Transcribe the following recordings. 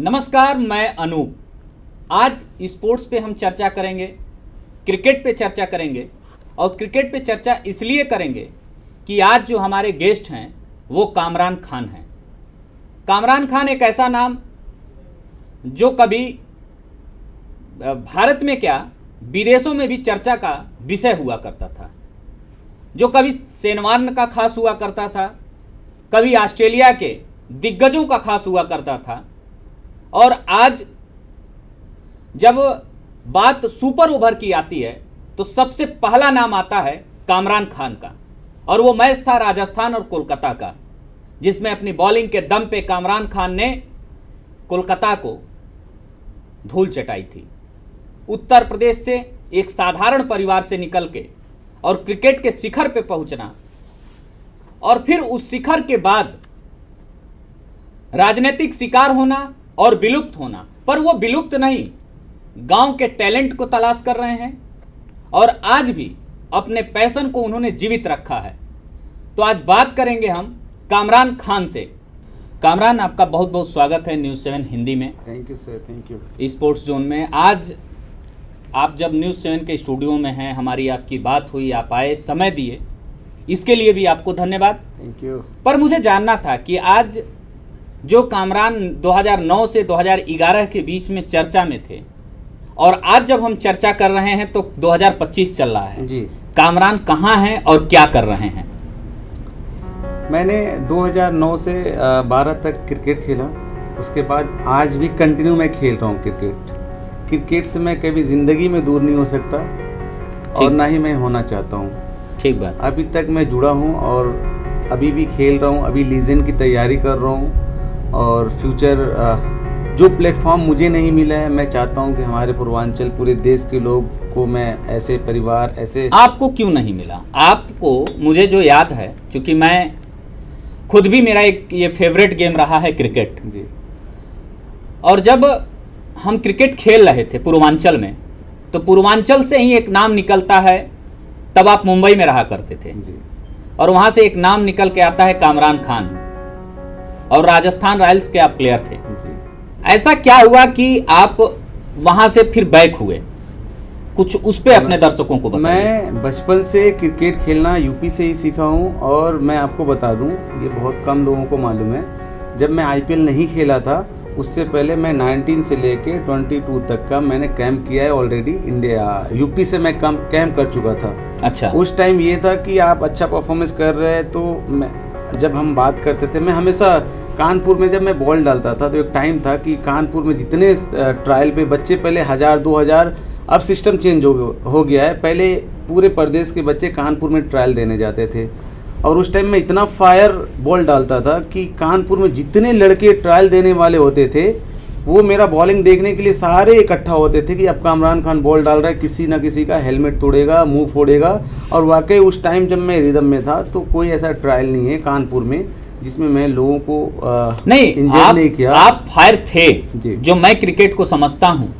नमस्कार, मैं अनूप। आज स्पोर्ट्स पे हम चर्चा करेंगे, क्रिकेट पे चर्चा करेंगे। और क्रिकेट पे चर्चा इसलिए करेंगे कि आज जो हमारे गेस्ट हैं वो कामरान खान हैं। कामरान खान एक ऐसा नाम जो कभी भारत में क्या विदेशों में भी चर्चा का विषय हुआ करता था, जो कभी सेनवार्न का खास हुआ करता था, कभी ऑस्ट्रेलिया के दिग्गजों का खास हुआ करता था। और आज जब बात सुपर ओवर की आती है तो सबसे पहला नाम आता है कामरान खान का। और वो मैच था राजस्थान और कोलकाता का, जिसमें अपनी बॉलिंग के दम पे कामरान खान ने कोलकाता को धूल चटाई थी। उत्तर प्रदेश से एक साधारण परिवार से निकल के और क्रिकेट के शिखर पे पहुंचना, और फिर उस शिखर के बाद राजनीतिक शिकार होना और विलुप्त होना। पर वो विलुप्त नहीं, गांव के टैलेंट को तलाश कर रहे हैं और आज भी अपने पैशन को उन्होंने जीवित रखा है। तो आज बात करेंगे हम कामरान खान से। कामरान, आपका बहुत बहुत स्वागत है न्यूज़ 7 हिंदी में। Thank you sir, thank you. Sports zone में आज आप जब न्यूज़ 7 के स्टूडियो में हैं, हमारी आपकी बात हुई, आप आए, समय दिए, इसके लिए भी आपको धन्यवाद। Thank you. पर मुझे जानना था कि आज जो कामरान 2009 से 2011 के बीच में चर्चा में थे और आज जब हम चर्चा कर रहे हैं तो 2025 चल रहा है जी। कामरान कहाँ हैं और क्या कर रहे हैं? मैंने 2009 से 12 तक क्रिकेट खेला। उसके बाद आज भी कंटिन्यू मैं खेल रहा हूँ क्रिकेट से मैं कभी ज़िंदगी में दूर नहीं हो सकता और ना ही मैं होना चाहता हूँ। ठीक बात। अभी तक मैं जुड़ा हूँ और अभी भी खेल रहा हूँ। अभी लीजेंड की तैयारी कर रहा हूँ और फ्यूचर जो प्लेटफॉर्म मुझे नहीं मिला है, मैं चाहता हूं कि हमारे पूर्वांचल, पूरे देश के लोग को मैं ऐसे परिवार, ऐसे। आपको क्यों नहीं मिला? आपको, मुझे जो याद है, क्योंकि मैं खुद भी, मेरा एक ये फेवरेट गेम रहा है क्रिकेट जी। और जब हम क्रिकेट खेल रहे थे पूर्वांचल में, तो पूर्वांचल से ही एक नाम निकलता है। तब आप मुंबई में रहा करते थे जी। और वहां से एक नाम निकल के आता है कामरान खान, और राजस्थान रॉयल्स के आप प्लेयर थे जी। ऐसा क्या हुआ कि आप वहां से फिर बैक हुए? कुछ उस पे अपने दर्शकों को बताइए। मैं बचपन से क्रिकेट खेलना यूपी से ही सीखा हूँ और मैं आपको बता दूँ, ये बहुत कम लोगों को मालूम है, जब मैं आईपीएल नहीं खेला था उससे पहले मैं 19 से लेके 22 तक का मैंने कैंप किया है ऑलरेडी। इंडिया यूपी से मैं कैंप कर चुका था। अच्छा। उस टाइम ये था कि आप अच्छा परफॉर्मेंस कर रहे हैं, तो जब हम बात करते थे, मैं हमेशा कानपुर में जब मैं बॉल डालता था तो एक टाइम था कि कानपुर में जितने ट्रायल पे बच्चे, पहले 1000-2000, अब सिस्टम चेंज हो गया है। पहले पूरे प्रदेश के बच्चे कानपुर में ट्रायल देने जाते थे और उस टाइम में इतना फायर बॉल डालता था कि कानपुर में जितने लड़के ट्रायल देने वाले होते थे वो मेरा बॉलिंग देखने के लिए सारे इकट्ठा होते थे कि अब कामरान खान बॉल डाल रहा है, किसी ना किसी का हेलमेट तोड़ेगा, मुंह फोड़ेगा। और वाकई उस टाइम जब मैं रिदम में था तो कोई ऐसा ट्रायल नहीं है कानपुर में जिसमें मैं लोगों को नहीं किया। आप फायर थे, जो मैं क्रिकेट को समझता हूँ।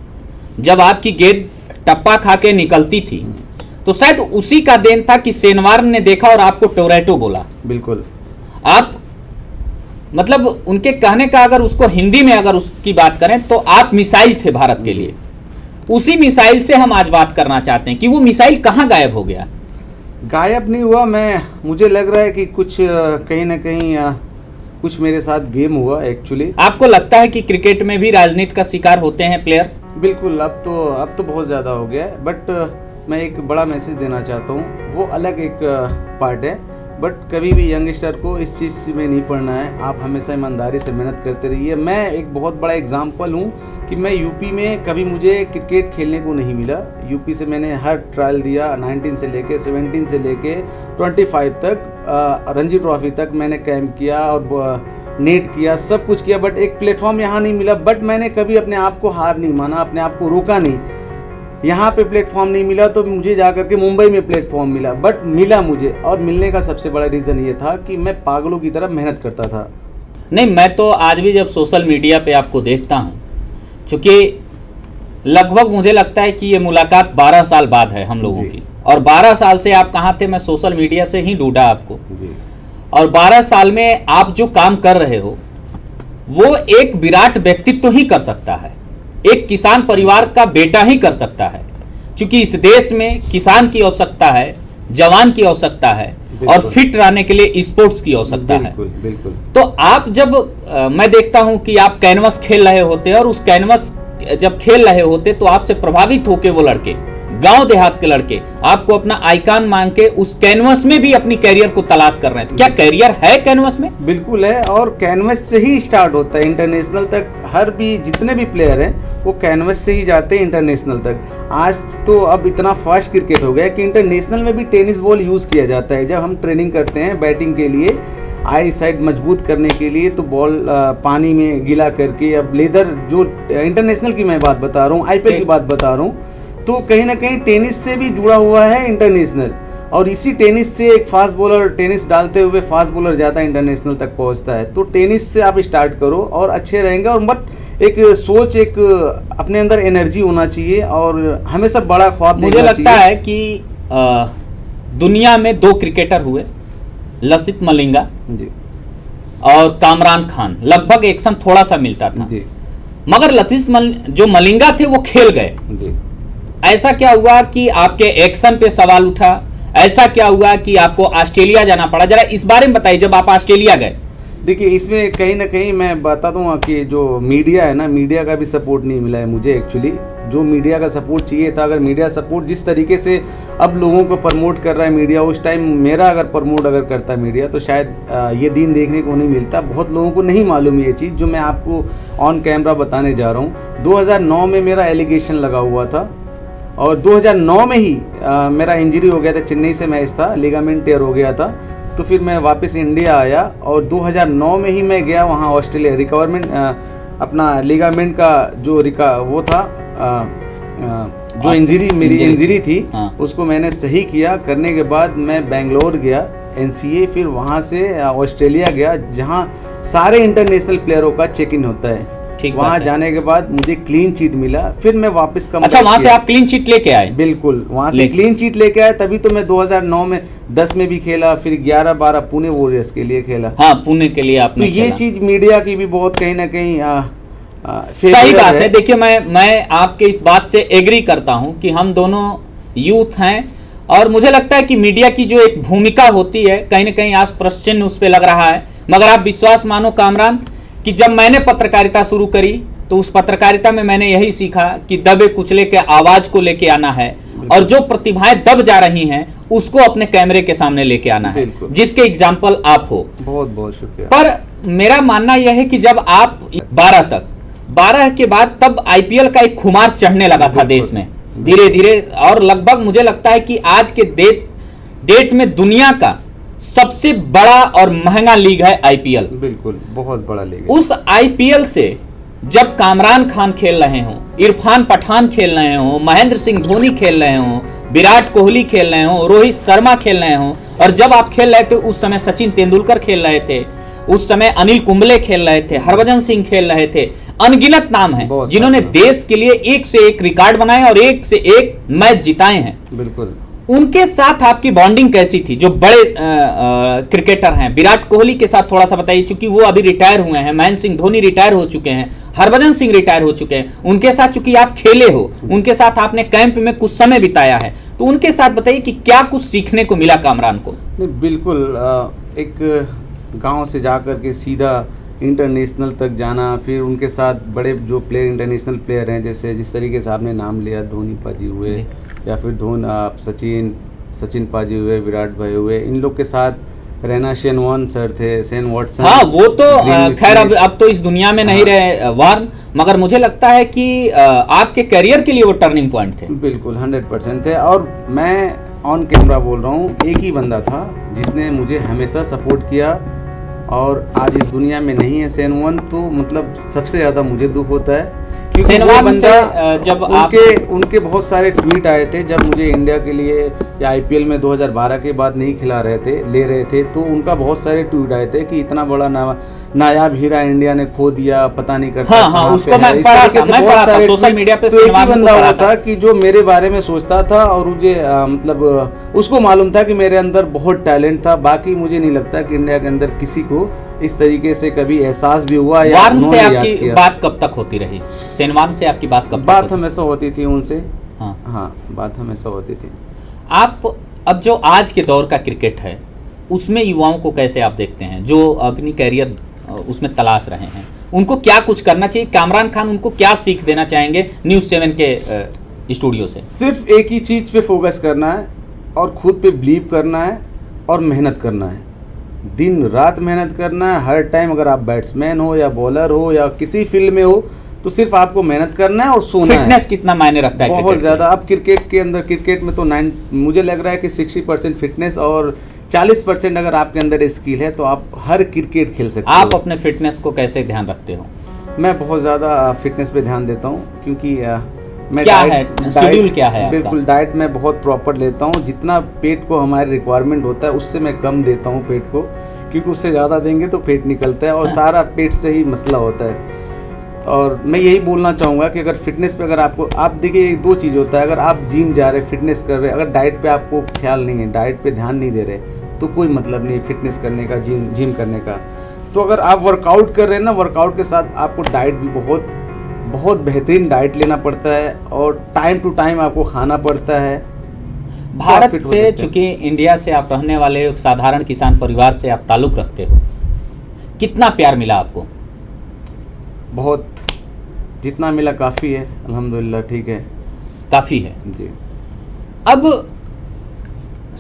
जब आपकी गेंद टप्पा खा के निकलती थी तो शायद उसी का देन था कि सेनवार्न ने देखा और आपको टोरेटो बोला। बिल्कुल। आप, मतलब उनके कहने का अगर उसको हिंदी में अगर उसकी बात करें तो आप मिसाइल थे भारत के लिए। उसी मिसाइल से हम आज बात करना चाहते हैं कि वो मिसाइल कहाँ गायब हो गया? गायब नहीं हुआ। मुझे लग रहा है कि कुछ कहीं ना कहीं कुछ मेरे साथ गेम हुआ एक्चुअली। आपको लगता है कि क्रिकेट में भी राजनीति का शिकार होते हैं प्लेयर? बिल्कुल। अब तो बहुत ज़्यादा हो गया है। बट मैं एक बड़ा मैसेज देना चाहता हूँ, वो अलग एक पार्ट है। बट कभी भी यंगस्टर को इस चीज़ में नहीं पड़ना है। आप हमेशा ईमानदारी से मेहनत करते रहिए। मैं एक बहुत बड़ा एग्जांपल हूँ कि मैं यूपी में कभी मुझे क्रिकेट खेलने को नहीं मिला। यूपी से मैंने हर ट्रायल दिया, 19 से लेके 17 से लेके 25 तक, रणजी ट्रॉफी तक मैंने कैंप किया और नेट किया, सब कुछ किया। बट एक प्लेटफॉर्म यहाँ नहीं मिला। बट मैंने कभी अपने आप को हार नहीं माना, अपने आप को रोका नहीं। यहाँ पे प्लेटफॉर्म नहीं मिला तो मुझे जा करके मुंबई में प्लेटफॉर्म मिला। बट मिला मुझे, और मिलने का सबसे बड़ा रीज़न ये था कि मैं पागलों की तरह मेहनत करता था। नहीं, मैं तो आज भी जब सोशल मीडिया पे आपको देखता हूँ, चूँकि लगभग मुझे लगता है कि ये मुलाकात 12 साल बाद है हम लोगों की, और 12 साल से आप कहाँ थे? मैं सोशल मीडिया से ही ढूंढा आपको जी। और 12 साल में आप जो काम कर रहे हो वो एक विराट व्यक्तित्व ही कर सकता है, एक किसान परिवार का बेटा ही कर सकता है, क्योंकि इस देश में किसान की आवश्यकता है, जवान की आवश्यकता है और फिट रहने के लिए स्पोर्ट्स की आवश्यकता है। बिल्कुल। तो आप जब मैं देखता हूं कि आप कैनवस खेल रहे होते और उस कैनवस जब खेल रहे होते तो आपसे प्रभावित होकर वो लड़के, गांव देहात के लड़के, आपको अपना आइकॉन मान के उस कैनवस में भी अपनी कैरियर को तलाश कर रहे हैं। क्या कैरियर है कैनवस में? बिल्कुल है, और कैनवस से ही स्टार्ट होता है इंटरनेशनल तक। हर भी जितने भी प्लेयर हैं वो कैनवस से ही जाते हैं इंटरनेशनल तक। आज तो अब इतना फास्ट क्रिकेट हो गया कि इंटरनेशनल में भी टेनिस बॉल यूज़ किया जाता है। जब हम ट्रेनिंग करते हैं बैटिंग के लिए, आई साइड मजबूत करने के लिए, तो बॉल पानी में गीला करके, अब लेदर जो इंटरनेशनल की मैं बात बता रहा हूँ, आईपीएल की बात बता रहा हूँ, तो कहीं ना कहीं टेनिस से भी जुड़ा हुआ है इंटरनेशनल। और इसी टेनिस से एक फास्ट बॉलर, टेनिस डालते हुए फास्ट बॉलर ज़्यादा इंटरनेशनल तक पहुंचता है। तो टेनिस से आप स्टार्ट करो और अच्छे रहेंगे। और बट एक सोच, एक अपने अंदर एनर्जी होना चाहिए और हमेशा बड़ा ख्वाब मुझे लगता है कि दुनिया में 2 क्रिकेटर हुए, लसित मलिंगा जी और कामरान खान, लगभग एक्शन थोड़ा सा मिलता था जी, मगर जो मलिंगा थे वो खेल गए। जी। ऐसा क्या हुआ कि आपके एक्शन पे सवाल उठा? ऐसा क्या हुआ कि आपको ऑस्ट्रेलिया जाना पड़ा? जरा इस बारे में बताइए, जब आप ऑस्ट्रेलिया गए। देखिए, इसमें कहीं ना कहीं मैं बता दूँ कि जो मीडिया है ना, मीडिया का भी सपोर्ट नहीं मिला है मुझे। एक्चुअली जो मीडिया का सपोर्ट चाहिए था, अगर मीडिया सपोर्ट जिस तरीके से अब लोगों को प्रमोट कर रहा है मीडिया, उस टाइम मेरा अगर प्रमोट अगर करता मीडिया तो शायद ये दिन देखने को नहीं मिलता। बहुत लोगों को नहीं मालूम ये चीज़ जो मैं आपको ऑन कैमरा बताने जा रहा हूँ। 2009 में मेरा एलिगेशन लगा हुआ था और 2009 में ही मेरा इंजरी हो गया था। चेन्नई से मैच था, लिगामेंट टेयर हो गया था। तो फिर मैं वापस इंडिया आया और 2009 में ही मैं गया वहाँ ऑस्ट्रेलिया, रिकवरमेंट अपना लिगामेंट का जो वो था, जो इंजरी मेरी इंजरी थी, उसको मैंने सही किया। करने के बाद मैं बेंगलोर गया NCA, फिर वहाँ से ऑस्ट्रेलिया गया जहाँ सारे इंटरनेशनल प्लेयरों का चेक इन होता है। वहाँ जाने के बाद मुझे क्लीन चिट मिला, फिर मैं वापस कम। अच्छा, वहाँ से आप क्लीन चिट लेके आए? बिल्कुल, वहाँ से क्लीन चिट लेके आए, तभी तो मैं 2009 में 10 में भी खेला, फिर 11-12 पुणे वॉरियर्स के लिए खेला। हाँ, पुणे के लिए आपने। तो ये चीज मीडिया की भी बहुत कहीं ना कहीं सही बात है। देखिए, मैं आपके इस बात से एग्री करता हूँ कि हम दोनों यूथ हैं और मुझे लगता है कि मीडिया की जो एक भूमिका होती है, कहीं ना कहीं आज प्रश्न चिन्ह उस पर लग रहा है। मगर आप विश्वास मानो कामरान कि जब मैंने पत्रकारिता शुरू करी तो उस पत्रकारिता में मैंने यही सीखा कि दबे कुचले के आवाज को लेके आना है और जो प्रतिभाएं दब जा रही हैं उसको अपने कैमरे के सामने लेके आना है, जिसके एग्जाम्पल आप हो। बहुत बहुत शुक्रिया। पर मेरा मानना यह है कि जब आप 12 के बाद तब IPL का एक खुमार चढ़ने लगा था देश में धीरे धीरे, और लगभग मुझे लगता है कि आज के डेट में दुनिया का सबसे बड़ा और महंगा लीग है IPL। बिल्कुल, बहुत बड़ा लीग है। उस IPL से जब कामरान खान खेल रहे हों, इरफान पठान खेल रहे हों, महेंद्र सिंह धोनी खेल रहे हों, विराट कोहली खेल रहे हों, रोहित शर्मा खेल रहे हों, और जब आप खेल रहे थे उस समय सचिन तेंदुलकर खेल रहे थे, उस समय अनिल कुंबले खेल रहे थे, हरभजन सिंह खेल रहे थे, अनगिनत नाम हैं जिन्होंने देश के लिए एक से एक रिकॉर्ड बनाए और एक से एक मैच जिताए हैं। बिल्कुल। उनके साथ आपकी बॉन्डिंग कैसी थी? जो बड़े क्रिकेटर हैं, विराट कोहली के साथ थोड़ा सा बताइए, क्योंकि वो अभी रिटायर हुए हैं, महेंद्र सिंह धोनी रिटायर हो चुके हैं, हरभजन सिंह रिटायर हो चुके हैं, उनके साथ चूंकि आप खेले हो, उनके साथ आपने कैंप में कुछ समय बिताया है, तो उनके साथ बताइए कि क्या कुछ सीखने को मिला कामरान को? बिल्कुल, एक गाँव से जाकर के सीधा इंटरनेशनल तक जाना, फिर उनके साथ बड़े जो प्लेयर, इंटरनेशनल प्लेयर हैं, जैसे जिस तरीके से आपने नाम लिया, धोनी पाजी हुए या फिर सचिन पाजी हुए, विराट भाई हुए, इन लोग के साथ रहना। शेन वॉर्न सर थे, शेन वॉटसन। हाँ, वो तो खैर अब तो इस दुनिया में नहीं रहे वॉर्न, मगर मुझे लगता है कि आपके करियर के लिए वो टर्निंग पॉइंट थे। बिल्कुल 100% थे। और मैं ऑन कैमरा बोल रहा हूँ, एक ही बंदा था जिसने मुझे हमेशा सपोर्ट किया और आज इस दुनिया में नहीं है शेन वॉर्न, तो मतलब सबसे ज़्यादा मुझे दुख होता है क्योंकि वो सेनवान से बंदा जब उनके बहुत सारे ट्वीट आए थे जब मुझे इंडिया के लिए या आईपीएल में 2012 के बाद नहीं खिला रहे थे, ले रहे थे, तो उनका बहुत सारे ट्वीट आए थे कि इतना बड़ा नायाब हीरा इंडिया ने खो दिया, पता नहीं करता। हाँ, उसको मैं पढ़ा था सोशल मीडिया पे। तो एक ही बंदा हुआ था कि जो मेरे बारे में सोचता था और मुझे मतलब उसको मालूम था कि मेरे अंदर बहुत टैलेंट था। बाकी मुझे नहीं लगता कि इंडिया के अंदर किसी को इस तरीके से कभी एहसास भी हुआ या से आपकी बात कब तक होती रही? सेनवान से आपकी बात कब तक? बात हमेशा होती थी उनसे। हाँ, बात हमेशा होती थी। आप अब जो आज के दौर का क्रिकेट है उसमें युवाओं को कैसे आप देखते हैं जो अपनी कैरियर उसमें तलाश रहे हैं? उनको क्या कुछ करना चाहिए? कामरान खान उनको क्या सीख देना चाहेंगे न्यूज़ 7 के स्टूडियो से? सिर्फ एक ही चीज़ पे फोकस करना है और खुद पे बिलीव करना है और मेहनत करना है, दिन रात मेहनत करना है हर टाइम। अगर आप बैट्समैन हो या बॉलर हो या किसी फील्ड में हो तो सिर्फ आपको मेहनत करना है और सोना है। फिटनेस कितना मायने रखता है? बहुत ज़्यादा। अब क्रिकेट में तो मुझे लग रहा है कि 60% फिटनेस और 40% अगर आपके अंदर स्किल है तो आप हर क्रिकेट खेल सकते हो। आप अपने फिटनेस को कैसे ध्यान रखते हो? मैं बहुत ज़्यादा फिटनेस पे ध्यान देता हूँ क्योंकि मैं क्या है शेड्यूल क्या है? बिल्कुल, डाइट मैं बहुत प्रॉपर लेता हूँ। जितना पेट को हमारे रिक्वायरमेंट होता है उससे मैं कम देता हूँ पेट को, क्योंकि उससे ज़्यादा देंगे तो पेट निकलता है और सारा पेट से ही मसला होता है। और मैं यही बोलना चाहूँगा कि अगर फिटनेस पे अगर आप देखिए दो चीज़ होता है, अगर आप जिम जा रहे फिटनेस कर रहे, अगर डाइट पे आपको ख्याल नहीं है, डाइट पे ध्यान नहीं दे रहे, तो कोई मतलब नहीं फिटनेस करने का, जिम करने का। तो अगर आप वर्कआउट कर रहे हैं ना, वर्कआउट के साथ आपको डाइट भी बहुत बेहतरीन डाइट लेना पड़ता है और टाइम टू टाइम आपको खाना पड़ता है। भारत से, चूंकि इंडिया से आप रहने वाले एक साधारण किसान परिवार से आप ताल्लुक़ रखते हो, कितना प्यार मिला आपको? बहुत, जितना मिला काफ़ी है, अल्हम्दुलिल्लाह ठीक है, काफ़ी है जी। अब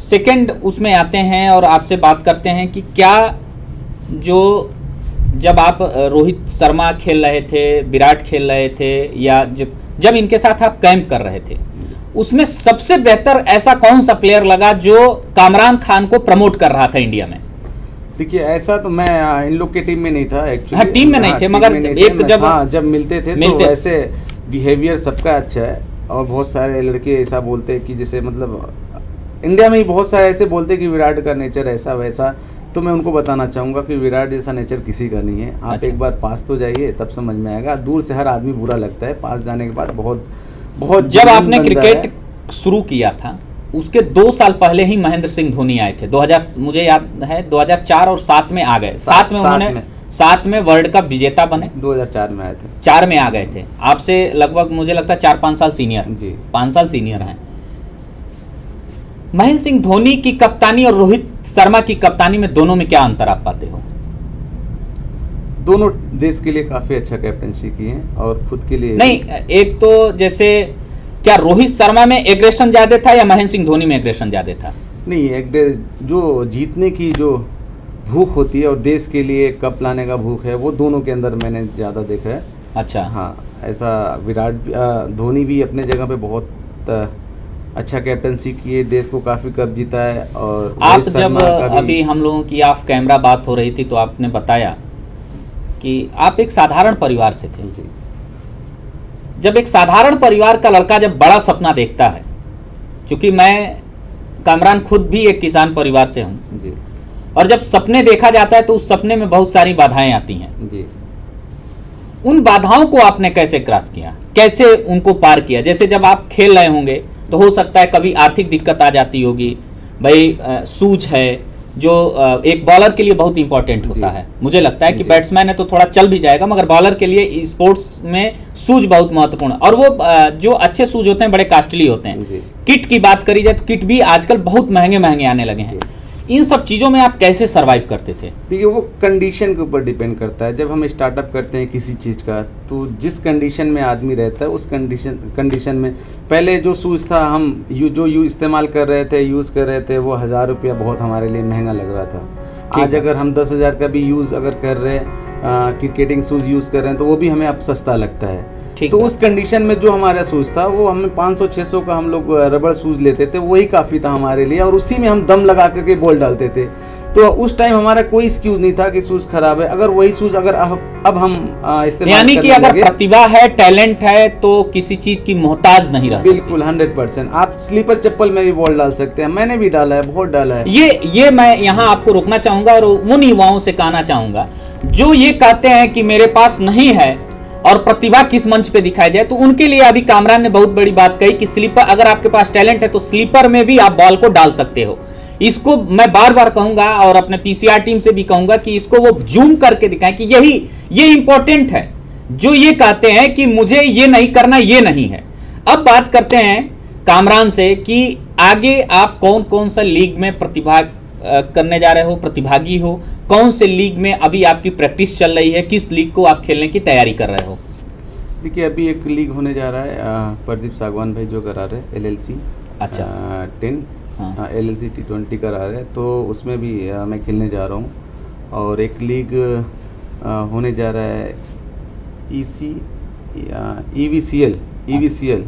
सेकंड उसमें आते हैं और आपसे बात करते हैं कि क्या जब आप रोहित शर्मा खेल रहे थे, विराट खेल रहे थे, या जब इनके साथ आप कैंप कर रहे थे, उसमें सबसे बेहतर ऐसा कौन सा प्लेयर लगा जो कामरान खान को प्रमोट कर रहा था इंडिया में? देखिए ऐसा तो मैं इन लोग की टीम में नहीं था एक्चुअली। हाँ, टीम में नहीं थे, मगर एक जब मिलते थे तो वैसे बिहेवियर सबका अच्छा है और बहुत सारे लड़के ऐसा बोलते हैं कि जैसे मतलब इंडिया में ही बहुत सारे ऐसे बोलते हैं कि विराट का नेचर ऐसा वैसा। तो मैं उनको बताना चाहूँगा कि विराट जैसा नेचर किसी का नहीं है। आप अच्छा। एक बार पास तो जाइए तब समझ में आएगा। दूर से हर आदमी बुरा लगता है, पास जाने के बाद बहुत जब आपने क्रिकेट शुरू किया था उसके 2 साल पहले ही महेंद्र सिंह धोनी आए थे। 2000 मुझे याद है 2004 और 7 में आ गए। 7 में उन्होंने 7 में वर्ल्ड कप विजेता बने, 2004 में आए थे, 4 में आ गए थे। आपसे लगभग मुझे लगता है 4-5 साल सीनियर जी, 5 साल सीनियर हैं। महेंद्र सिंह धोनी की कप्तानी और रोहित शर्मा की कप्तानी में दोनों में क्या अंतर आप पाते हो? दोनों देश के लिए काफ़ी अच्छा कैप्टनसी की है और खुद के लिए नहीं। एक तो जैसे क्या रोहित शर्मा में एग्रेशन ज़्यादा था या महेंद्र सिंह धोनी में एग्रेशन ज़्यादा था? नहीं, जो जीतने की जो भूख होती है और देश के लिए कप लाने का भूख है वो दोनों के अंदर मैंने ज़्यादा देखा है। अच्छा, हाँ, ऐसा धोनी भी अपने जगह पे बहुत अच्छा कैप्टनसी की है, देश को काफ़ी कप जीता है। और आप जब अभी हम लोगों की ऑफ कैमरा बात हो रही थी तो आपने बताया कि आप एक साधारण परिवार से थे। जी। जब एक साधारण परिवार का लड़का जब बड़ा सपना देखता है, क्योंकि मैं कामरान खुद भी एक किसान परिवार से हूँ जी, और जब सपने देखा जाता है तो उस सपने में बहुत सारी बाधाएं आती हैं जी। उन बाधाओं को आपने कैसे क्रॉस किया, कैसे उनको पार किया? जैसे जब आप खेल रहे होंगे तो हो सकता है कभी आर्थिक दिक्कत आ जाती होगी, भाई सूझ है जो एक बॉलर के लिए बहुत इंपॉर्टेंट होता है। मुझे लगता है कि बैट्समैन है तो थोड़ा चल भी जाएगा, मगर बॉलर के लिए स्पोर्ट्स में सूझ बहुत महत्वपूर्ण है। और वो जो अच्छे सूझ होते हैं बड़े कॉस्टली होते हैं। किट की बात करी जाए तो किट भी आजकल बहुत महंगे महंगे आने लगे हैं। इन सब चीज़ों में आप कैसे सर्वाइव करते थे? देखिए वो कंडीशन के ऊपर डिपेंड करता है। जब हम स्टार्टअप करते हैं किसी चीज़ का तो जिस कंडीशन में आदमी रहता है उस कंडीशन में पहले जो शूज़ था हम जो इस्तेमाल कर रहे थे, यूज़ कर रहे थे, वो 1000 रुपया बहुत हमारे लिए महंगा लग रहा था। आज अगर हम 10,000 का भी यूज़ अगर कर रहे हैं, क्रिकेटिंग शूज़ यूज़ कर रहे हैं तो वो भी हमें अब सस्ता लगता है। तो उस कंडीशन में जो हमारा शूज़ था वो हमें 500-600 का हम लोग रबड़ शूज़ लेते थे, वही काफ़ी था हमारे लिए और उसी में हम दम लगा करके बॉल डालते थे। तो उस टाइम हमारा कोई एक्सक्यूज नहीं था कि शूज खराब है। अगर वही शूज अगर अब हम इस्तेमाल यानी कि करने अगर लगे, प्रतिभा है, टैलेंट है, तो किसी चीज की मोहताज नहीं रह सकते। बिल्कुल 100%। आप स्लीपर चप्पल में भी बॉल डाल सकते हैं, मैंने भी डाला है, बहुत डाला है। ये मैं यहाँ आपको रोकना चाहूंगा और उन युवाओं से कहना चाहूंगा जो ये कहते हैं कि मेरे पास नहीं है और प्रतिभा किस मंच पे दिखाई जाए, तो उनके लिए अभी कामरान ने बहुत बड़ी बात कही कि स्लीपर, अगर आपके पास टैलेंट है तो स्लीपर में भी आप बॉल को डाल सकते हो। इसको मैं बार बार कहूंगा और अपने पीसीआर टीम से भी कहूंगा कि इसको वो जूम करके दिखाएं कि ये इंपॉर्टेंट है। जो ये कहते हैं कि मुझे ये नहीं करना, ये नहीं है। अब बात करते हैं कामरान से कि आगे आप कौन कौन सा लीग में करने जा रहे हो, प्रतिभागी हो, कौन से लीग में अभी आपकी प्रैक्टिस चल रही है, किस लीग को आप खेलने की तैयारी कर रहे हो? देखिए अभी एक लीग होने जा रहा है, प्रदीप सागवान भाई जो करा रहे हैं LLC। अच्छा। 10 हाँ। LLC T20 करा रहे हैं, तो उसमें भी मैं खेलने जा रहा हूँ। और एक लीग होने जा रहा है EVCL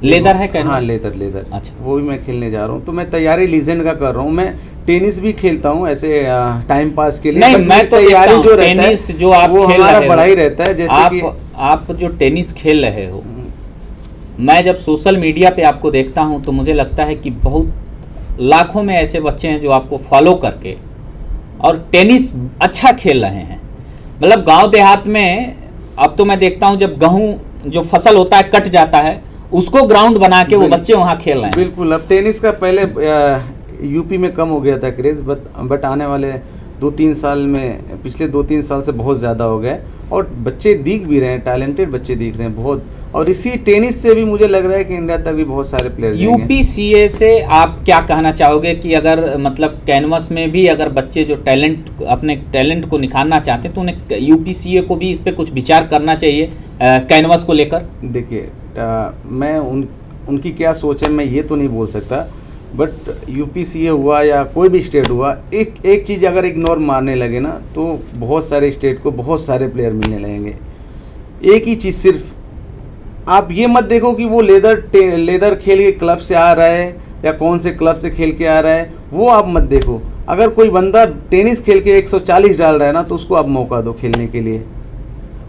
लेदर है क्या? हाँ लेदर। अच्छा। वो भी मैं खेलने जा रहा हूँ। तो मैं तैयारी लीजेंड का कर रहा हूँ। मैं टेनिस भी खेलता हूँ ऐसे टाइम पास के लिए। नहीं, but मैं तो तैयारी जो रहता है टेनिस जो आप वो खेल हमारा रहे बड़ा हो, ही रहता है। जैसे कि आप जो टेनिस खेल रहे हो, मैं जब सोशल मीडिया पे आपको देखता हूं तो मुझे लगता है कि बहुत लाखों में ऐसे बच्चे हैं जो आपको फॉलो करके और टेनिस अच्छा खेल रहे हैं। मतलब गांव देहात में अब तो मैं देखता हूं जब गेहूं जो फसल होता है कट जाता है, उसको ग्राउंड बना के वो बच्चे वहां खेल रहे हैं। बिल्कुल। अब टेनिस का पहले यूपी में कम हो गया था क्रेज, बट आने वाले 2-3 साल में, पिछले 2-3 साल से बहुत ज़्यादा हो गया है। और बच्चे दिख भी रहे हैं, टैलेंटेड बच्चे दिख रहे हैं बहुत। और इसी टेनिस से भी मुझे लग रहा है कि इंडिया तक भी बहुत सारे प्लेयर UPCA से आप क्या कहना चाहोगे कि अगर मतलब कैनवस में भी अगर बच्चे जो अपने टैलेंट को निखारना चाहते हैं तो उन्हें UPCA को भी इस पर कुछ विचार करना चाहिए कैनवस को लेकर? देखिए मैं उनकी क्या सोच है मैं ये तो नहीं बोल सकता, बट UPCA हुआ या कोई भी स्टेट हुआ, एक चीज़ अगर इग्नोर मारने लगे ना तो बहुत सारे स्टेट को बहुत सारे प्लेयर मिलने लगेंगे। एक ही चीज़ सिर्फ आप ये मत देखो कि वो लेदर खेल के क्लब से आ रहा है या कौन से क्लब से खेल के आ रहा है, वो आप मत देखो। अगर कोई बंदा टेनिस खेल के 140 डाल रहा है ना तो उसको आप मौका दो खेलने के लिए।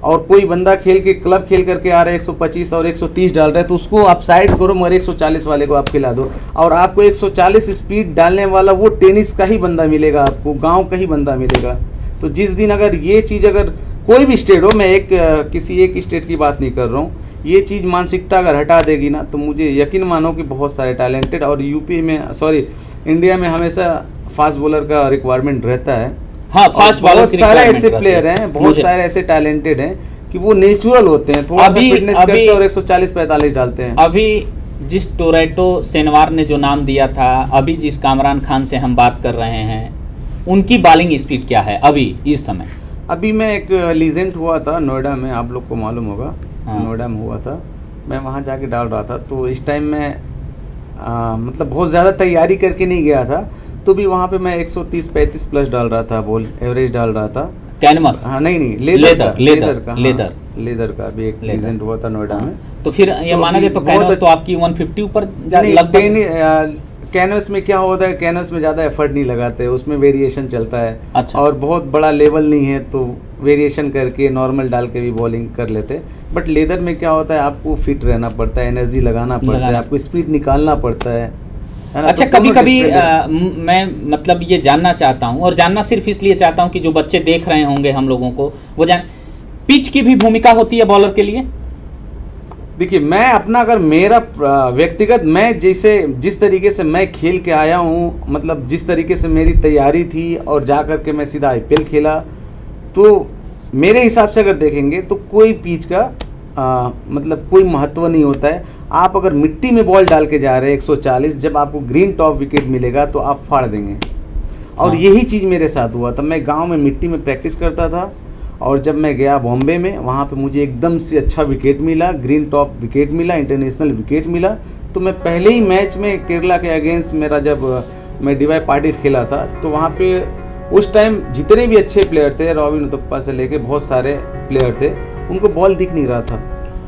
और कोई बंदा खेल के क्लब खेल करके आ रहा है 125 और 130 डाल रहा है तो उसको आप साइड करो, मगर 140 वाले को आप खिला दो। और आपको 140 स्पीड डालने वाला वो टेनिस का ही बंदा मिलेगा, आपको गांव का ही बंदा मिलेगा। तो जिस दिन अगर ये चीज़, अगर कोई भी स्टेट हो, मैं किसी एक स्टेट की बात नहीं कर रहा हूँ, ये चीज़ मानसिकता अगर हटा देगी ना तो मुझे यकीन मानो कि बहुत सारे टैलेंटेड, और इंडिया में हमेशा फास्ट बॉलर का रिक्वायरमेंट रहता है। हाँ, फास्ट बॉलर बहुत सारे ऐसे प्लेयर हैं, बहुत सारे ऐसे टैलेंटेड हैं कि वो नेचुरल होते हैं, थोड़ा सा फिटनेस करते हैं और 140-45 डालते हैं। अभी जिस टोरेटो सेनवार ने जो नाम दिया था, अभी जिस कामरान खान से हम बात कर रहे हैं, उनकी बॉलिंग स्पीड क्या है अभी इस समय? अभी मैं एक लीजेंड हुआ था नोएडा में, आप लोग को मालूम होगा। हाँ। नोएडा में हुआ था, मैं वहाँ जाके डाल रहा था। तो इस टाइम मैं मतलब बहुत ज़्यादा तैयारी करके नहीं गया था, तो भी वहाँ पे मैं 130-35 प्लस डाल रहा था, बॉल एवरेज डाल रहा था। कैनवस? हाँ नहीं, लेदर का भी एक लीजेंड हुआ था नोएडा में। तो फिर ये माना जाए तो कैनवस तो आपकी 150 ऊपर लगभग। कैनवस में क्या होता है, कैनवस में ज़्यादा एफर्ट नहीं लगाते, उसमें वेरिएशन चलता है। अच्छा। और बहुत बड़ा लेवल नहीं है तो वेरिएशन करके नॉर्मल डाल के भी बॉलिंग कर लेते। बट लेदर में क्या होता है, आपको फिट रहना पड़ता है, एनर्जी लगाना पड़ता है, आपको स्पीड निकालना पड़ता है। अच्छा, कभी कभी मैं मतलब ये जानना चाहता हूँ, और जानना सिर्फ इसलिए चाहता हूँ कि जो बच्चे देख रहे होंगे हम लोगों को वो जान, पिच की भी भूमिका होती है बॉलर के लिए? देखिए मैं अपना, अगर मेरा व्यक्तिगत, मैं जिस तरीके से मैं खेल के आया हूँ, मतलब जिस तरीके से मेरी तैयारी थी और जा कर के मैं सीधा IPL खेला, तो मेरे हिसाब से अगर देखेंगे तो कोई पिच का मतलब कोई महत्व नहीं होता है। आप अगर मिट्टी में बॉल डाल के जा रहे हैं 140, जब आपको ग्रीन टॉप विकेट मिलेगा तो आप फाड़ देंगे। और यही चीज़ मेरे साथ हुआ था। मैं गांव में मिट्टी में प्रैक्टिस करता था, और जब मैं गया बॉम्बे में, वहाँ पे मुझे एकदम से अच्छा विकेट मिला, ग्रीन टॉप विकेट मिला, इंटरनेशनल विकेट मिला। तो मैं पहले ही मैच में केरला के अगेंस्ट मेरा, जब मैं DY पाटिल खेला था, तो वहाँ पे उस टाइम जितने भी अच्छे प्लेयर थे, रॉबिन उथप्पा से लेके बहुत सारे प्लेयर थे, उनको बॉल दिख नहीं रहा था।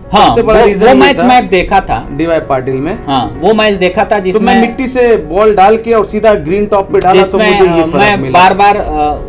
हाँ, सबसे बड़ा रीजन वो ये मैच था मैं देखा था। डीवाई पाटिल में। हाँ, वो मैच देखा था तो जिसमें मैं मिट्टी से बॉल डाल के और सीधा ग्रीन टॉप पे डाला तो मुझे ये फर्क मैं मिला। बार बार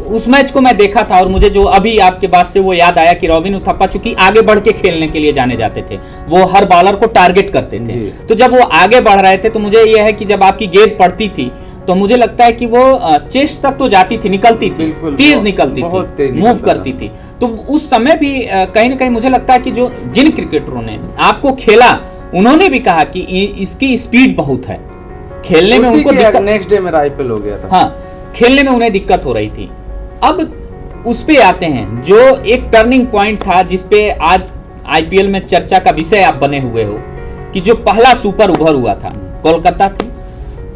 उस मैच को मैं देखा था और मुझे जो अभी आपके बात से वो याद आया कि रॉबिन उथप्पा चूंकि आगे बढ़ के खेलने के लिए जाने जाते थे, वो हर बॉलर को टारगेट करते थे। जी। तो जब वो आगे बढ़ रहे थे तो मुझे यह है कि जब आपकी गेंद पड़ती थी तो मुझे लगता है कि वो चेस्ट तक तो जाती थी, निकलती थी, बिल्कुल, तेज निकलती बहुत थी, तेज मूव निकलता करती थी। तो उस समय भी कहीं ना कहीं मुझे लगता है कि जो जिन क्रिकेटरों ने आपको खेला उन्होंने भी कहा कि इसकी स्पीड बहुत है, खेलने में उनको दिक्कत, नेक्स्ट डे मेरा आईपीएल हो गया था। हाँ, खेलने में उन्हें दिक्कत हो रही थी। अब उस पे आते हैं जो एक टर्निंग पॉइंट था जिसपे आज आईपीएल में चर्चा का विषय आप बने हुए हो कि जो पहला सुपर ओवर हुआ था, कोलकाता थी,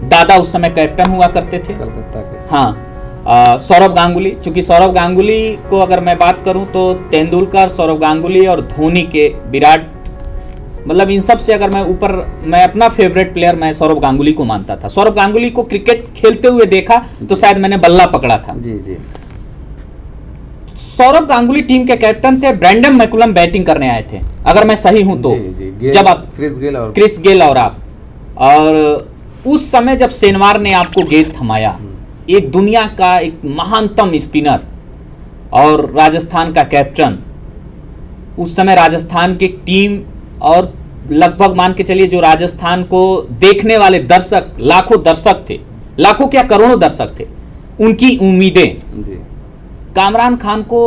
दादा उस समय कैप्टन हुआ करते थे कलकत्ता के। हाँ, सौरव गांगुली, चूंकि सौरव गांगुली को अगर मैं बात करूं तो तेंदुलकर, सौरव गांगुली और धोनी के विराट, मतलब इन सब से अगर मैं अपना फेवरेट प्लेयर मैं सौरव गांगुली को मानता था। सौरव गांगुली को क्रिकेट खेलते हुए देखा तो शायद मैंने बल्ला पकड़ा था। जी जी। सौरव गांगुली टीम के कैप्टन थे, ब्रैंडन मैकुलम बैटिंग करने आए थे अगर मैं सही हूं तो। जी, जी, जब आप क्रिस गेल और आप, और उस समय जब सेनवार ने आपको गेंद थमाया, एक दुनिया का एक महानतम स्पिनर और राजस्थान का कैप्टन, उस समय राजस्थान की टीम और लगभग मान के चलिए जो राजस्थान को देखने वाले दर्शक, लाखों दर्शक थे, लाखों क्या करोड़ों दर्शक थे, उनकी उम्मीदें। जी। कामरान खान को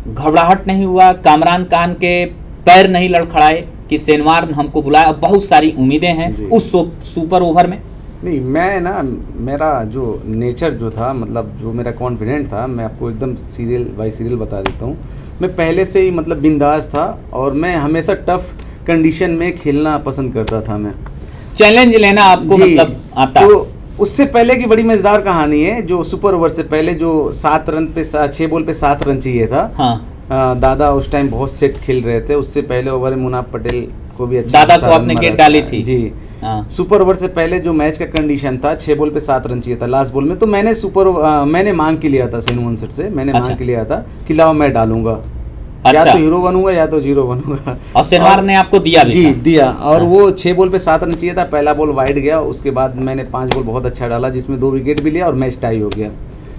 घबराहट नहीं हुआ, कामरान खान के पैर नहीं लड़खड़ाए कि सेनवार ने हमको बुलाया, बहुत सारी उम्मीदें हैं उस सुपर ओवर में। नहीं, मैं ना, मेरा जो नेचर जो था, मतलब जो मेरा कॉन्फिडेंट था, मैं आपको एकदम सीरियल बाय सीरियल बता देता हूँ। मैं पहले से ही मतलब बिंदास था और मैं हमेशा टफ कंडीशन में खेलना पसंद करता था। मैं चैलेंज लेना आपको मतलब आता। तो उससे पहले की बड़ी मजेदार कहानी है, जो सुपर ओवर से पहले जो 7 रन पे 6 बॉल पे 7 रन चाहिए था। हाँ। दादा उस टाइम बहुत सेट खेल रहे थे। उससे पहले ओवर में मुनाफ पटेल को भी अच्छा, दादा को आपने गेट डाली थी जी। हाँ। सुपर ओवर से पहले जो मैच का कंडीशन था, 6 बॉल पे 7 रन चाहिए था लास्ट बॉल में, तो मैंने मैंने मांग के लिया था सेन वनसेट से, मैंने मांग के लिया था कि लाओ मैं डालूंगा। अच्छा। या तो हीरो बनूंगा या तो जीरो बनूंगा। और सेनवार ने आपको दिया भी जी था। दिया। और वो 6 बॉल पे 7 रन चाहिए था, पहला बॉल वाइड गया, उसके बाद मैंने 5 बॉल बहुत अच्छा डाला जिसमें 2 विकेट भी लिया और मैच टाई हो गया।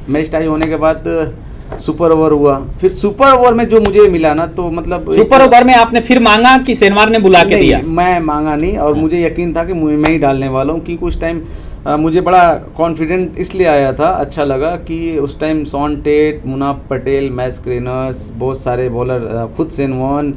मैच टाई होने के बाद सुपर ओवर हुआ। फिर सुपर ओवर में जो मुझे मिला ना, तो मतलब सुपर ओवर में आपने फिर मांगा कि सेनवार ने बुला के दिया? मैं मांगा नहीं, और मुझे यकीन था कि मैं ही डालने वाला हूँ, क्योंकि उस टाइम मुझे बड़ा कॉन्फिडेंट इसलिए आया था, अच्छा लगा कि उस time Shaun Tait, Munaf Patel, Max क्रेनस, बहुत सारे बॉलर, खुद सेनवान,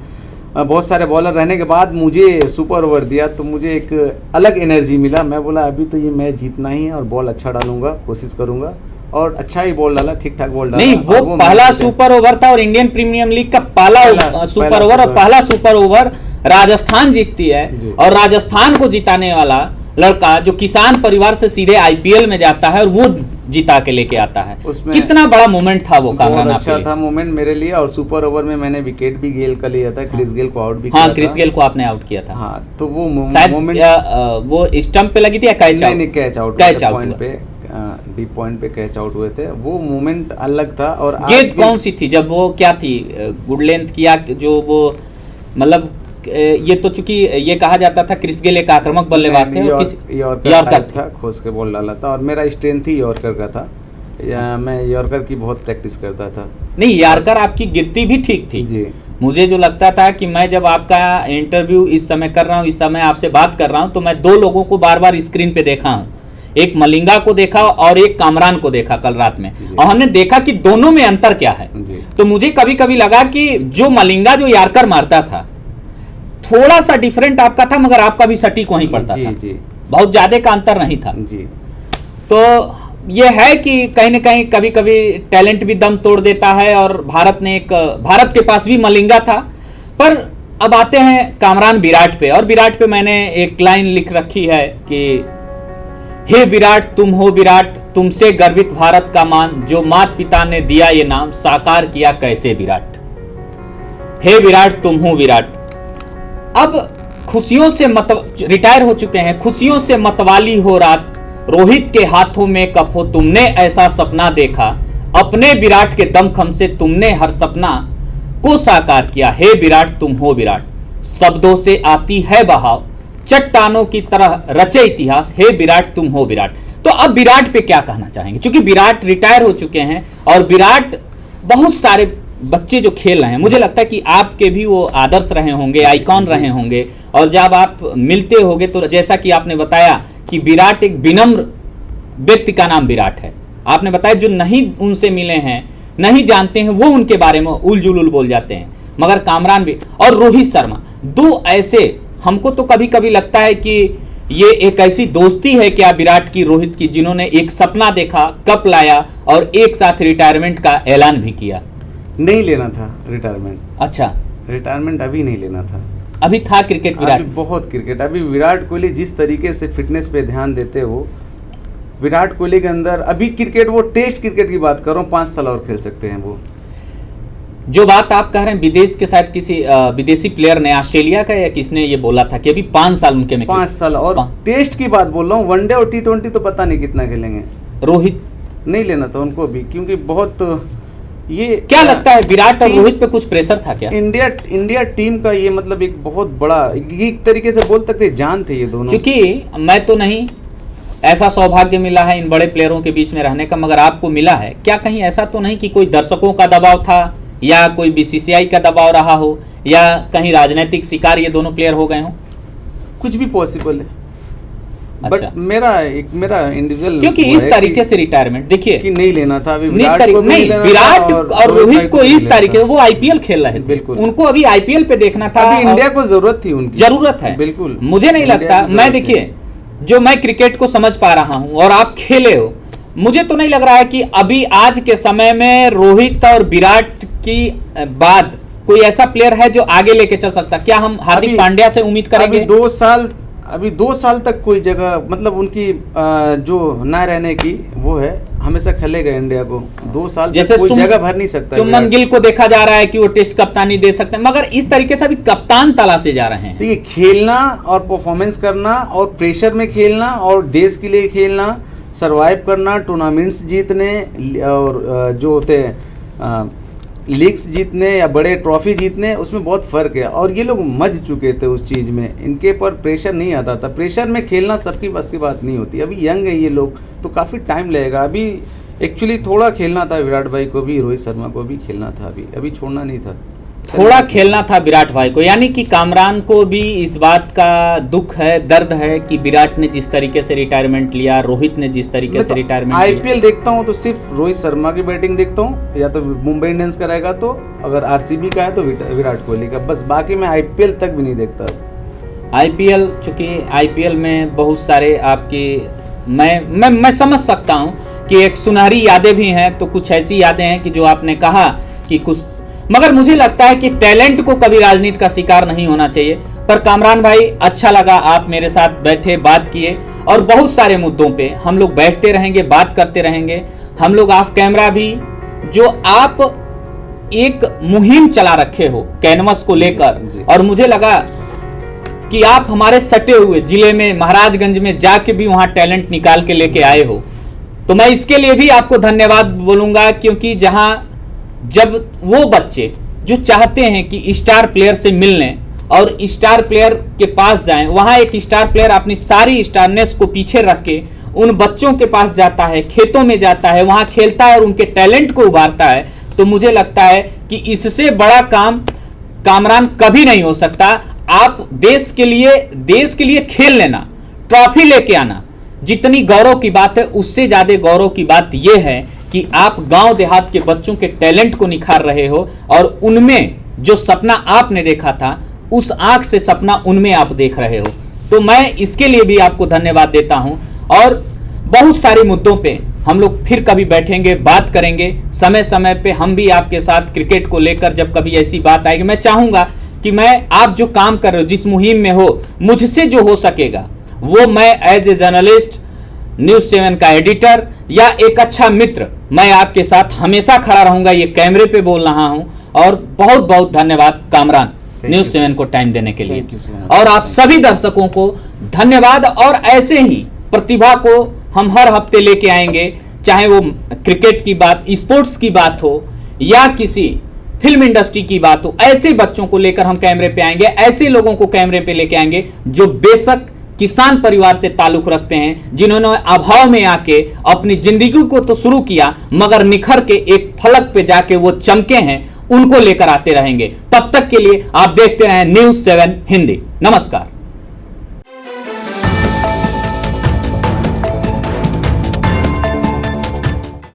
बहुत सारे बॉलर रहने के बाद मुझे सुपर ओवर दिया, तो मुझे एक अलग एनर्जी मिला। मैं बोला अभी तो ये मैच जीतना ही है और बॉल अच्छा डालूंगा, कोशिश करूंगा, और अच्छा ही बॉल डाला, ठीक ठाक बॉल डाला। नहीं, वो पहला सुपर ओवर था और इंडियन प्रीमियर लीग का पहला सुपर ओवर, और पहला सुपर ओवर राजस्थान जीतती है, और राजस्थान को जिताने वाला लड़का जो किसान परिवार से सीधे आईपीएल में जाता है और वो जिता के लेके आता है। कितना बड़ा मोमेंट था वो कामरान, अच्छा था मोमेंट मेरे लिए। और सुपर ओवर में मैंने विकेट भी गेल का लिया था, क्रिस गेल को आउट भी किया था। क्रिस गेल को आपने आउट किया था। हाँ, तो वो मोमेंट वो स्टंप पे लगी थी या कैच आउट? नहीं, कैच आउट पॉइंट पे, डीप पॉइंट पे कैच आउट हुए थे। वो मोमेंट अलग था। और गेंद कौन सी थी जब वो क्या थी, गुड लेंथ किया जो वो, मतलब ये तो चूंकि ये कहा जाता था क्रिस गेल एक आक्रामक बल्लेबाज थे, यॉर्कर था, खोस के बॉल डाला था, और मेरा स्ट्रेंथ ही यॉर्कर का था, मैं यॉर्कर की बहुत प्रैक्टिस करता था। नहीं, यॉर्कर आपकी गिरती भी ठीक थी जी। मुझे जो लगता था कि मैं जब आपका इंटरव्यू इस समय कर रहा हूँ, इस समय आपसे बात कर रहा हूँ, तो मैं 2 लोगों को बार बार स्क्रीन पे देखा हूँ, एक मलिंगा को देखा और एक कामरान को देखा कल रात में, और हमने देखा कि दोनों में अंतर क्या है। तो मुझे कभी कभी लगा कि जो मलिंगा जो यॉर्कर मारता था थोड़ा सा डिफरेंट आपका था, मगर आपका भी सटीक वहीं पड़ता था। जी। बहुत ज्यादा का अंतर नहीं था जी। तो ये है कि कहीं ना कहीं कभी कभी टैलेंट भी दम तोड़ देता है, और भारत के पास भी मलिंगा था। पर अब आते हैं कामरान विराट पे, और विराट पे मैंने एक लाइन लिख रखी है कि हे विराट तुम हो विराट, तुमसे गर्वित भारत का मान, जो माता पिता ने दिया ये नाम, साकार किया कैसे विराट। हे विराट तुम हो विराट। अब खुशियों से रिटायर हो चुके हैं, खुशियों से मतवाली हो रात, रोहित के हाथों में कप हो, तुमने ऐसा सपना देखा, अपने विराट के दमखम से तुमने हर सपना को साकार किया, हे विराट तुम हो विराट। शब्दों से आती है बहाव, चट्टानों की तरह रचे इतिहास, हे विराट तुम हो विराट। तो अब विराट पे क्या कहना चाहेंगे, क्योंकि विराट रिटायर हो चुके हैं और विराट बहुत सारे बच्चे जो खेल रहे हैं, मुझे लगता है कि आपके भी वो आदर्श रहे होंगे, आइकॉन रहे होंगे, और जब आप मिलते होंगे तो जैसा कि आपने बताया कि विराट एक विनम्र व्यक्ति का नाम विराट है। आपने बताया जो नहीं उनसे मिले हैं, नहीं जानते हैं, वो उनके बारे में उलझुल बोल जाते हैं। मगर कामरान भी और रोहित शर्मा, दो ऐसे, हमको तो कभी कभी लगता है कि ये एक ऐसी दोस्ती है क्या विराट की रोहित की, जिन्होंने एक सपना देखा, कप लाया और एक साथ रिटायरमेंट का ऐलान भी किया। नहीं लेना था रिटायरमेंट। अच्छा, रिटायरमेंट अभी नहीं लेना था, अभी था क्रिकेट विराट। अभी बहुत क्रिकेट। अभी विराट कोहली जिस तरीके से फिटनेस पे ध्यान देते हो, विराट कोहली के अंदर अभी क्रिकेट, वो टेस्ट क्रिकेट की बात कर रहा हूँ, 5 साल और खेल सकते हैं वो। जो बात आप कह रहे हैं विदेश के शायद किसी विदेशी प्लेयर ने, ऑस्ट्रेलिया का या किसने ये बोला था कि अभी 5 साल उनके में, 5 साल और टेस्ट की बात बोल रहा हूँ, वनडे और T20 तो पता नहीं कितना खेलेंगे। रोहित नहीं लेना था उनको भी, क्योंकि बहुत ये क्या लगता है विराट और रोहित पे कुछ प्रेशर था क्या? इंडिया टीम का ये मतलब एक बहुत बड़ा, एक तरीके से बोल सकते जान थे ये दोनों। क्योंकि मैं तो नहीं, ऐसा सौभाग्य मिला है इन बड़े प्लेयरों के बीच में रहने का, मगर आपको मिला है क्या? कहीं ऐसा तो नहीं कि कोई दर्शकों का दबाव था या कोई BCCI का दबाव रहा हो या कहीं राजनीतिक शिकार ये दोनों प्लेयर हो गए हों? कुछ भी पॉसिबल है। अच्छा। बट मेरा इंडिविजुअल, क्योंकि इस तरीके से रिटायरमेंट देखिए कि नहीं लेना था अभी विराट और रोहित को इस तरीके, वो IPL खेल रहे थे, बिल्कुल उनको अभी IPL पे देखना था। अभी इंडिया को जरूरत थी, उनकी जरूरत है, बिल्कुल। मुझे नहीं लगता, मैं देखिए जो मैं क्रिकेट को समझ पा रहा हूं और आप खेले हो, मुझे तो नहीं लग रहा है कि अभी आज के समय में रोहित और विराट की बाद कोई ऐसा प्लेयर है जो आगे लेके चल सकता। क्या हम हार्दिक पांड्या से उम्मीद करेंगे? अभी 2 साल तक कोई जगह, मतलब उनकी जो ना रहने की वो है, हमेशा खेलेगा इंडिया को 2 साल तक कोई जगह भर नहीं सकता। सुमन गिल को देखा जा रहा है कि वो टेस्ट कप्तानी दे सकते हैं, मगर इस तरीके से अभी कप्तान तलाशे जा रहे हैं। तो ये खेलना और परफॉर्मेंस करना और प्रेशर में खेलना और देश के लिए खेलना, सरवाइव करना, टूर्नामेंट्स जीतने और जो होते हैं लीग्स जीतने या बड़े ट्रॉफी जीतने, उसमें बहुत फ़र्क है। और ये लोग मज चुके थे उस चीज़ में, इनके पर प्रेशर नहीं आता था। प्रेशर में खेलना सबकी बस की बात नहीं होती। अभी यंग है ये लोग, तो काफ़ी टाइम लगेगा। अभी एक्चुअली थोड़ा खेलना था विराट भाई को भी, रोहित शर्मा को भी खेलना था, अभी छोड़ना नहीं था, थोड़ा खेलना था विराट भाई को। यानी कि कामरान को भी इस बात का दुख है, दर्द है कि विराट ने जिस तरीके से रिटायरमेंट लिया, रोहित ने जिस तरीके से रिटायरमेंट लिया। IPL देखता हूं तो सिर्फ रोहित शर्मा की बैटिंग देखता हूं, या तो मुंबई इंडियंस का रहेगा, तो अगर RCB का है तो विराट कोहली का, बस। बाकी मैं IPL तक भी नहीं देखता। IPL, चूंकि IPL में बहुत सारे आपकी, मैं समझ सकता हूं कि एक सुनहरी यादें भी हैं, तो कुछ ऐसी यादें हैं कि जो आपने कहा कि कुछ, मगर मुझे लगता है कि टैलेंट को कभी राजनीति का शिकार नहीं होना चाहिए। पर कामरान भाई, अच्छा लगा आप मेरे साथ बैठे, बात किए, और बहुत सारे मुद्दों पे हम लोग बैठते रहेंगे, बात करते रहेंगे। हम लोग ऑफ कैमरा भी, जो आप एक मुहिम चला रखे हो कैनवस को लेकर, और मुझे लगा कि आप हमारे सटे हुए जिले में महाराजगंज में जाके भी वहां टैलेंट निकाल के लेके आए हो, तो मैं इसके लिए भी आपको धन्यवाद बोलूंगा। क्योंकि जहां जब वो बच्चे जो चाहते हैं कि स्टार प्लेयर से मिलने और स्टार प्लेयर के पास जाएं, वहां एक स्टार प्लेयर अपनी सारी स्टारनेस को पीछे रख के उन बच्चों के पास जाता है, खेतों में जाता है, वहां खेलता है और उनके टैलेंट को उभारता है, तो मुझे लगता है कि इससे बड़ा काम कामरान कभी नहीं हो सकता। आप देश के लिए खेल लेना, ट्रॉफी लेके आना, जितनी गौरव की बात है, उससे ज्यादा गौरव की बात यह है कि आप गांव देहात के बच्चों के टैलेंट को निखार रहे हो, और उनमें जो सपना आपने देखा था, उस आंख से सपना उनमें आप देख रहे हो। तो मैं इसके लिए भी आपको धन्यवाद देता हूं, और बहुत सारे मुद्दों पे हम लोग फिर कभी बैठेंगे, बात करेंगे। समय समय पे हम भी आपके साथ क्रिकेट को लेकर जब कभी ऐसी बात आएगी, मैं चाहूंगा कि आप जो काम कर रहे हो, जिस मुहिम में हो, मुझसे जो हो सकेगा वो मैं एज ए जर्नलिस्ट, न्यूज़ 7 का एडिटर या एक अच्छा मित्र, मैं आपके साथ हमेशा खड़ा रहूंगा। ये कैमरे पे बोल रहा हूं, और बहुत बहुत धन्यवाद कामरान न्यूज़ 7 को टाइम देने के लिए, और आप सभी दर्शकों को धन्यवाद। और ऐसे ही प्रतिभा को हम हर हफ्ते लेके आएंगे, चाहे वो क्रिकेट की बात, स्पोर्ट्स की बात हो, या किसी फिल्म इंडस्ट्री की बात हो, ऐसे बच्चों को लेकर हम कैमरे पे आएंगे, ऐसे लोगों को कैमरे पे लेके आएंगे जो बेशक किसान परिवार से ताल्लुक रखते हैं, जिन्होंने अभाव में आके अपनी जिंदगी को तो शुरू किया मगर निखर के एक फलक पे जाके वो चमके हैं, उनको लेकर आते रहेंगे। तब तक के लिए आप देखते रहें News 7 हिंदी। नमस्कार।